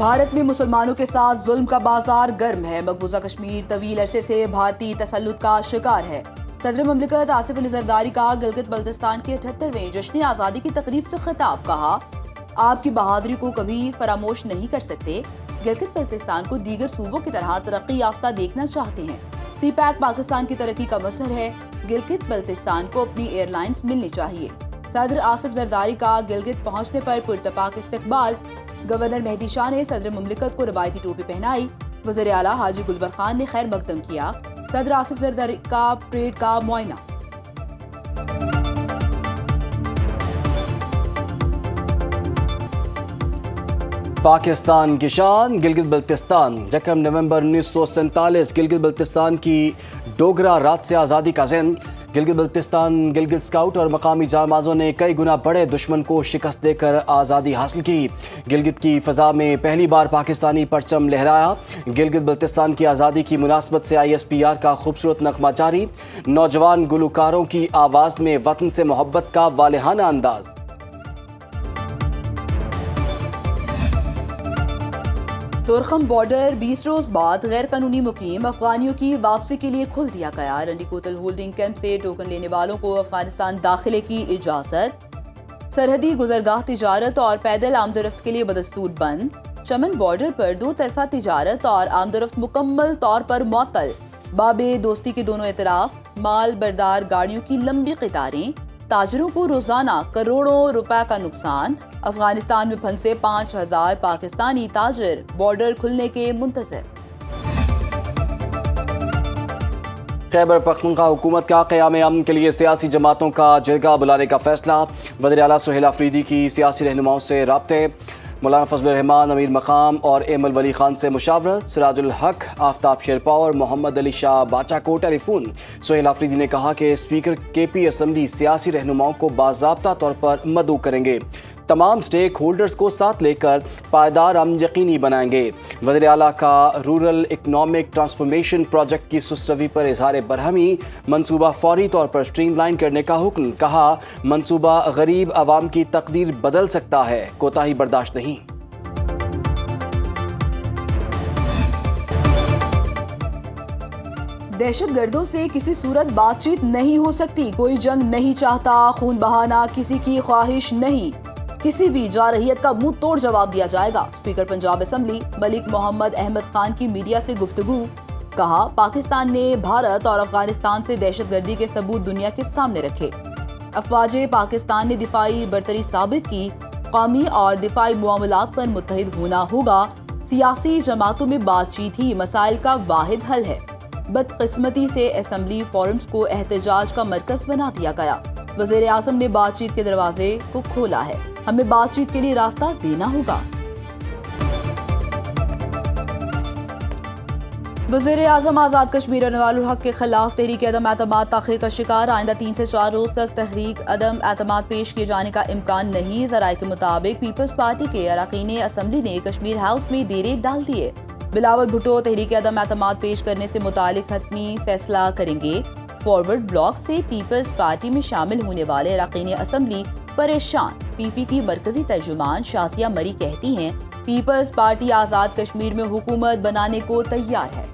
بھارت میں مسلمانوں کے ساتھ ظلم کا بازار گرم ہے. مقبوضہ کشمیر طویل عرصے سے بھارتی تسلط کا شکار ہے. صدر مملکت آصف علی زرداری کا گلگت بلتستان کے 78ویں جشن آزادی کی تقریب سے خطاب. کہا آپ کی بہادری کو کبھی فراموش نہیں کر سکتے. گلگت بلتستان کو دیگر صوبوں کی طرح ترقی یافتہ دیکھنا چاہتے ہیں. سی پیک پاکستان کی ترقی کا مظہر ہے. گلگت بلتستان کو اپنی ایئر لائنز ملنی چاہیے. صدر آصف زرداری کا گلگت پہنچنے پر پرتپاک استقبال. گورنر مہدی شاہ نے صدر مملکت کو روایتی ٹوپی پہنائی. وزیر اعلیٰ حاجی گلبر خان نے خیر مقدم کیا. صدر آصف زرداری کا پریڈ کا معائنہ. پاکستان کی شان گلگت بلتستان. 1 نومبر 1947 گلگت بلتستان کی ڈوگرا رات سے آزادی کا ذہن. گلگت بلتستان گلگت اسکاؤٹ اور مقامی جانبازوں نے کئی گنا بڑے دشمن کو شکست دے کر آزادی حاصل کی. گلگت کی فضا میں پہلی بار پاکستانی پرچم لہرایا. گلگت بلتستان کی آزادی کی مناسبت سے ISPR کا خوبصورت نغمہ جاری. نوجوان گلوکاروں کی آواز میں وطن سے محبت کا والہانہ انداز. تورخم بارڈر 20 روز بعد غیر قانونی مقیم افغانیوں کی واپسی کے لیے کھول دیا گیا. رنڈی کوتل ہولڈنگ کیمپ سے ٹوکن لینے والوں کو افغانستان داخلے کی اجازت. سرحدی گزرگاہ تجارت اور پیدل آمد و رفت کے لیے بدستور بند. چمن بارڈر پر دو طرفہ تجارت اور آمد و رفت مکمل طور پر معطل. باب دوستی کے دونوں اطراف مال بردار گاڑیوں کی لمبی قطاریں. تاجروں کو روزانہ کروڑوں روپے کا نقصان. افغانستان میں پھنسے 5000 پاکستانی تاجر بارڈر کھلنے کے منتظر. خیبر پختونخوا حکومت کا قیام امن کے لیے سیاسی جماعتوں کا جرگہ بلانے کا فیصلہ. وزیر اعلیٰ سہیل آفریدی کی سیاسی رہنماؤں سے رابطے. مولانا فضل الرحمان امیر مقام اور ایمل ولی خان سے مشاورت. سراج الحق آفتاب شیرپا اور محمد علی شاہ باچا کو ٹیلی فون. سہیل آفریدی نے کہا کہ اسپیکر KP اسمبلی سیاسی رہنماؤں کو باضابطہ طور پر مدعو کریں گے. تمام سٹیک ہولڈرز کو ساتھ لے کر پائیدار امن یقینی بنائیں گے. وزیر اعلیٰ کا رورل اکنامک ٹرانسفارمیشن پروجیکٹ کی سست روی پر اظہار برہمی. منصوبہ فوری طور پر سٹریم لائن کرنے کا حکم. کہا منصوبہ غریب عوام کی تقدیر بدل سکتا ہے. کوتاہی برداشت نہیں. دہشت گردوں سے کسی صورت بات چیت نہیں ہو سکتی. کوئی جنگ نہیں چاہتا. خون بہانا کسی کی خواہش نہیں. کسی بھی جارحیت کا منہ توڑ جواب دیا جائے گا. اسپیکر پنجاب اسمبلی ملک محمد احمد خان کی میڈیا سے گفتگو. کہا پاکستان نے بھارت اور افغانستان سے دہشت گردی کے ثبوت دنیا کے سامنے رکھے. افواج پاکستان نے دفاعی برتری ثابت کی. قومی اور دفاعی معاملات پر متحد ہونا ہوگا. سیاسی جماعتوں میں بات چیت ہی مسائل کا واحد حل ہے. بدقسمتی سے اسمبلی فورمز کو احتجاج کا مرکز بنا دیا گیا. وزیر اعظم نے بات چیت کے دروازے کو کھولا ہے. ہمیں بات چیت کے لیے راستہ دینا ہوگا. وزیر اعظم آزاد کشمیر انوار الحق کے خلاف تحریک عدم اعتماد تاخیر کا شکار. آئندہ 3 سے 4 روز تک تحریک عدم اعتماد پیش کیے جانے کا امکان نہیں. ذرائع کے مطابق پیپلز پارٹی کے اراکین اسمبلی نے کشمیر ہاؤس میں ڈیرے ڈال دیے. بلاول بھٹو تحریک عدم اعتماد پیش کرنے سے متعلق حتمی فیصلہ کریں گے. فارورڈ بلاک سے پیپلز پارٹی میں شامل ہونے والے اراکین اسمبلی پریشان. PP کی مرکزی ترجمان شازیہ مری کہتی ہیں پیپلز پارٹی آزاد کشمیر میں حکومت بنانے کو تیار ہے.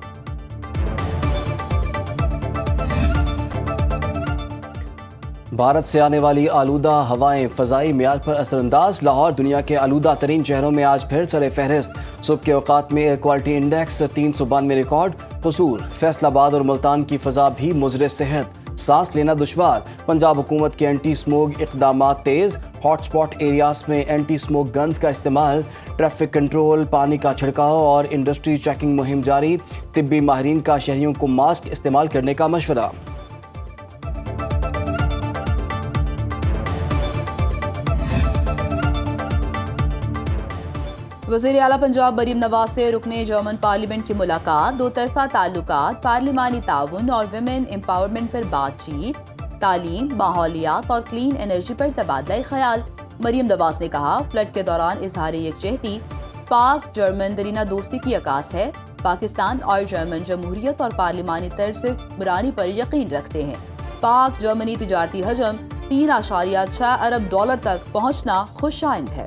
بھارت سے آنے والی آلودہ ہوائیں فضائی معیار پر اثر انداز. لاہور دنیا کے آلودہ ترین شہروں میں آج پھر سر فہرست. صبح کے اوقات میں ایئر کوالٹی انڈیکس 392 ریکارڈ. قصور فیصل آباد اور ملتان کی فضا بھی مضر صحت. سانس لینا دشوار. پنجاب حکومت کے اینٹی سموگ اقدامات تیز. ہاٹ سپاٹ ایریاز میں اینٹی سموگ گنز کا استعمال. ٹریفک کنٹرول پانی کا چھڑکاؤ اور انڈسٹری چیکنگ مہم جاری. طبی ماہرین کا شہریوں کو ماسک استعمال کرنے کا مشورہ. وزیر اعلیٰ پنجاب مریم نواز سے رکن جرمن پارلیمنٹ کی ملاقات. دو طرفہ تعلقات پارلیمانی تعاون اور ویمن امپاورمنٹ پر بات چیت. تعلیم ماحولیات اور کلین انرجی پر تبادلہ خیال. مریم نواز نے کہا فلڈ کے دوران اظہار یکجہتی پاک جرمن درینہ دوستی کی عکاس ہے. پاکستان اور جرمن جمہوریت اور پارلیمانی طرز حکمرانی پر یقین رکھتے ہیں. پاک جرمنی تجارتی حجم $3.6 ارب تک پہنچنا خوش آئند ہے.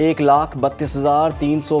1,32,300